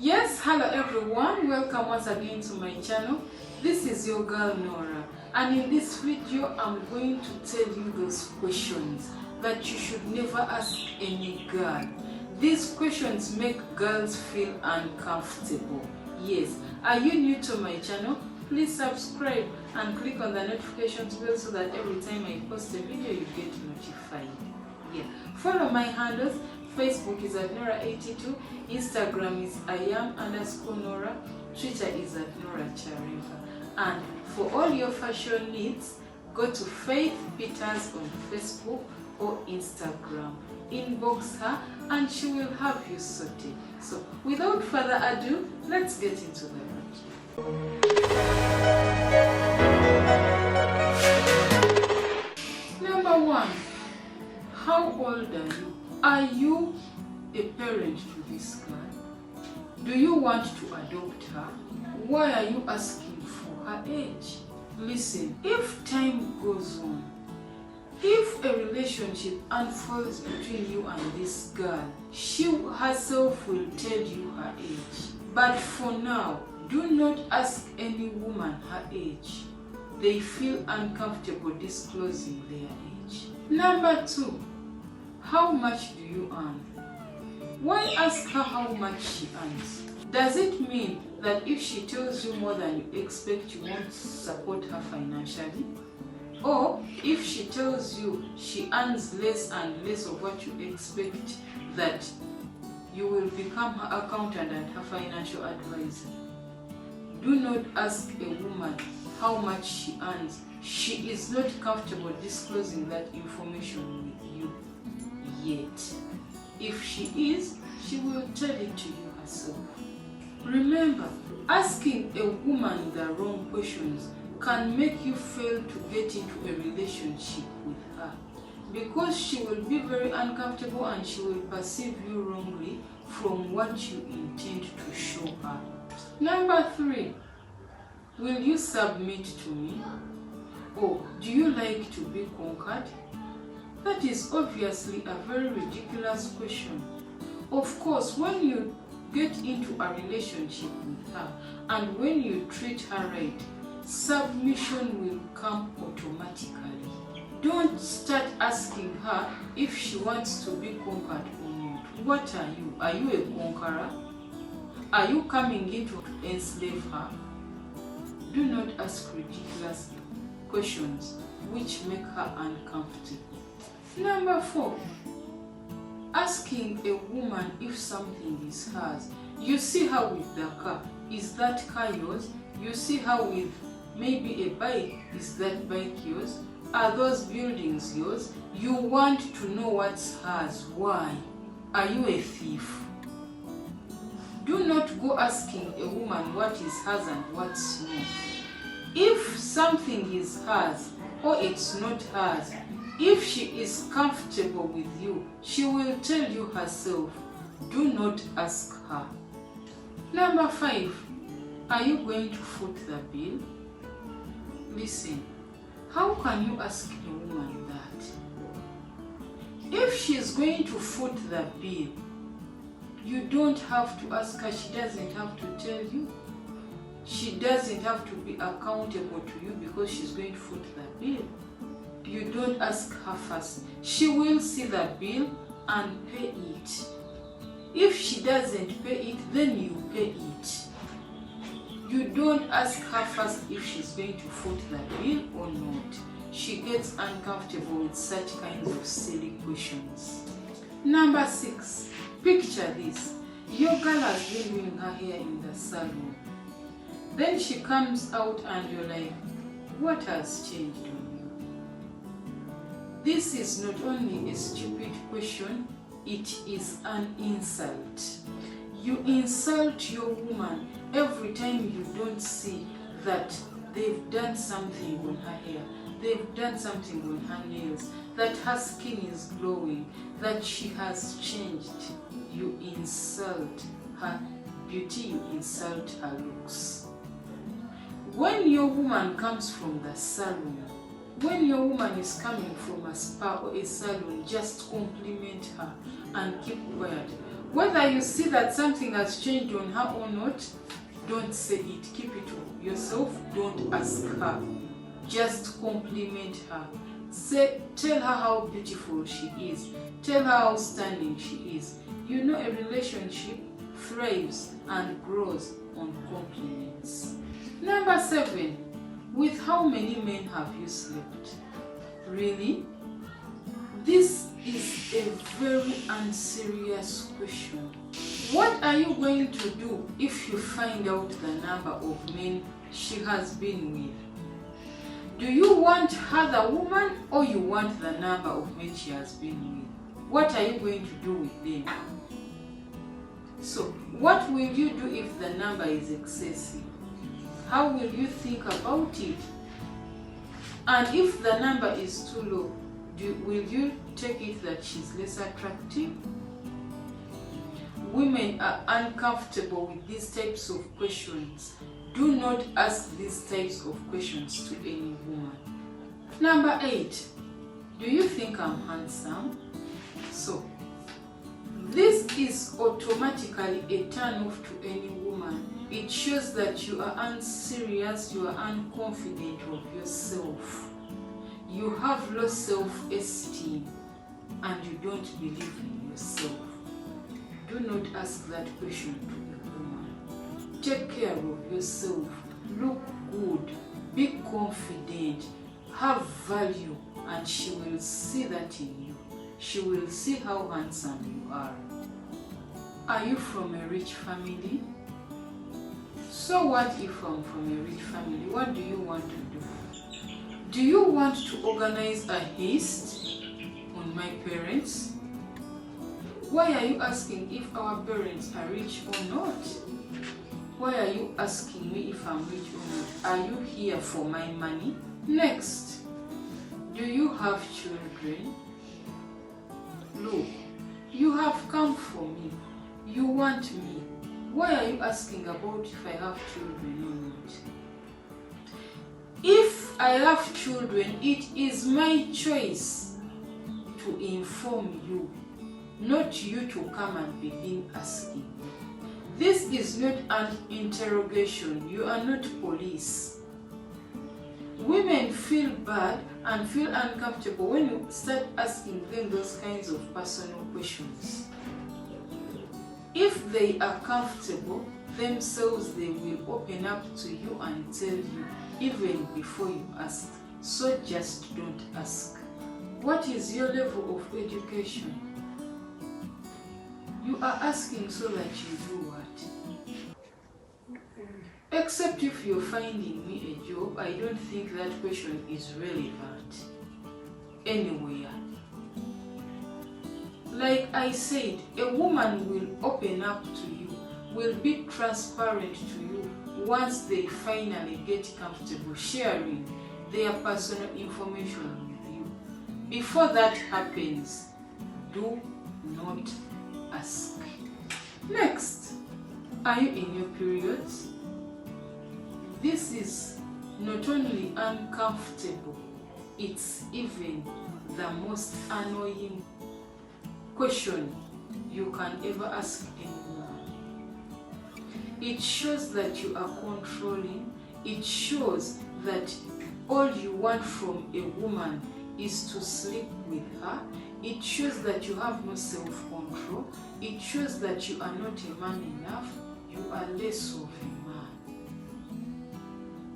Yes, hello everyone, welcome once again to my channel. This is your girl Nora, and in this video I'm going to tell you those questions that you should never ask any girl. These questions make girls feel uncomfortable. Yes, are you new to my channel? Please subscribe and click on the notifications bell so that every time I post a video you get notified. Yeah, follow my handles. Facebook is at Nora82, Instagram is @Nora, Twitter is at Nora Charimba. And for all your fashion needs, go to Faith Peters on Facebook or Instagram. Inbox her and she will have you sorted. So without further ado, let's get into the video. Number 1. How old are you? Are you a parent to this girl? Do you want to adopt her? Why are you asking for her age? Listen, if time goes on, if a relationship unfolds between you and this girl, she herself will tell you her age. But for now, do not ask any woman her age. They feel uncomfortable disclosing their age. Number 2. How much do you earn? Why ask her how much she earns? Does it mean that if she tells you more than you expect, you won't support her financially? Or if she tells you she earns less and less of what you expect, that you will become her accountant and her financial advisor? Do not ask a woman how much she earns. She is not comfortable disclosing that information with you yet. If she is, she will tell it to you herself. Remember, asking a woman the wrong questions can make you fail to get into a relationship with her, because she will be very uncomfortable and she will perceive you wrongly from what you intend to show her. Number 3. Will you submit to me? Or do you like to be conquered? That is obviously a very ridiculous question. Of course, when you get into a relationship with her and when you treat her right, submission will come automatically. Don't start asking her if she wants to be conquered or not. What are you? Are you a conqueror? Are you coming in to enslave her? Do not ask ridiculous questions which make her uncomfortable. Number 4. Asking a woman if something is hers. You see her with the car. Is that car yours? You see her with maybe a bike. Is that bike yours? Are those buildings yours? You want to know what's hers. Why? Are you a thief? Do not go asking a woman what is hers and what's not. If something is hers or it's not hers, if she is comfortable with you, she will tell you herself. Do not ask her. Number 5. Are you going to foot the bill? Listen, how can you ask a woman that? If she is going to foot the bill, you don't have to ask her. She doesn't have to tell you. She doesn't have to be accountable to you because she's going to foot the bill. You don't ask her first. She will see the bill and pay it. If she doesn't pay it, then you pay it. You don't ask her first if she's going to foot the bill or not. She gets uncomfortable with such kinds of silly questions. Number 6. Picture this. Your girl has been doing her hair in the salon. Then she comes out and you're like, what has changed on you? This is not only a stupid question, it is an insult. You insult your woman every time you don't see that they've done something on her hair, they've done something on her nails, that her skin is glowing, that she has changed. You insult her beauty, you insult her looks. When your woman comes from the salon, when your woman is coming from a spa or a salon, just compliment her and keep quiet. Whether you see that something has changed on her or not, don't say it. Keep it to yourself. Don't ask her. Just compliment her. Tell her how beautiful she is. Tell her how stunning she is. You know, a relationship thrives and grows on compliments. Number 7. With how many men have you slept? Really? This is a very unserious question. What are you going to do if you find out the number of men she has been with? Do you want her, the woman, or you want the number of men she has been with? What are you going to do with them? So, what will you do if the number is excessive? How will you think about it? And if the number is too low, will you take it that she's less attractive? Women are uncomfortable with these types of questions. Do not ask these types of questions to any woman. Number 8. Do you think I'm handsome? So, this is automatically a turn off to any woman. It shows that you are unserious, you are unconfident of yourself. You have low self-esteem and you don't believe in yourself. Do not ask that question to a woman. Take care of yourself. Look good. Be confident. Have value, and she will see that in you. She will see how handsome you are. Are you from a rich family? So what if I'm from a rich family? What do you want to do? Do you want to organize a heist on my parents? Why are you asking if our parents are rich or not? Why are you asking me if I'm rich or not? Are you here for my money? Next, do you have children? Look, you have come for me. You want me. Why are you asking about if I have children or not? If I have children, it is my choice to inform you, not you to come and begin asking. This is not an interrogation. You are not police. Women feel bad and feel uncomfortable when you start asking them those kinds of personal questions. If they are comfortable themselves, they will open up to you and tell you even before you ask. So just don't ask. What is your level of education? You are asking so that you do what? Except if you're finding me a job, I don't think that question is relevant anywhere. Like I said, a woman will open up to you, will be transparent to you once they finally get comfortable sharing their personal information with you. Before that happens, do not ask. Next, are you in your periods? This is not only uncomfortable, it's even the most annoying question you can ever ask anyone. It shows that you are controlling. It shows that all you want from a woman is to sleep with her. It shows that you have no self-control. It shows that you are not a man enough. You are less of a man.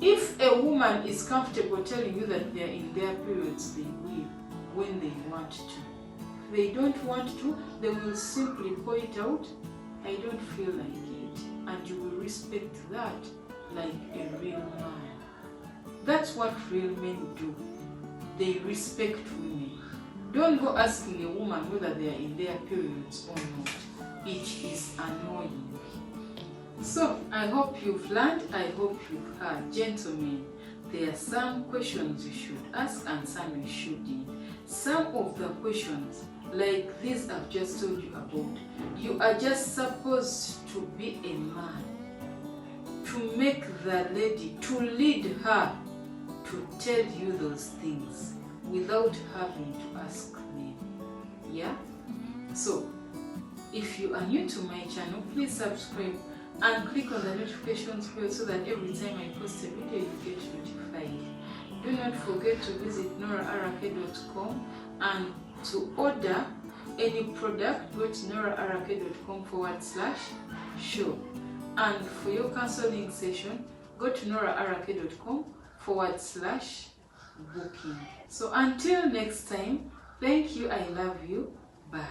If a woman is comfortable telling you that they are in their periods, they will when they want to. If they don't want to, they will simply point out, I don't feel like it, and you will respect that like a real man. That's what real men do. They respect women. Don't go asking a woman whether they are in their periods or not. It is annoying. So, I hope you've learned, I hope you've heard. Gentlemen, there are some questions you should ask and some you shouldn't. Some of the questions, like this I've just told you about, you are just supposed to be a man, to make the lady, to lead her to tell you those things without having to ask them. Yeah? So, If you are new to my channel, please subscribe and click on the notifications bell so that every time I post a video you get notified. Do not forget to visit noraarake.com, and to order any product, go to noraarake.com/shop. And for your counseling session, go to noraarake.com/booking. So until next time, thank you, I love you, bye.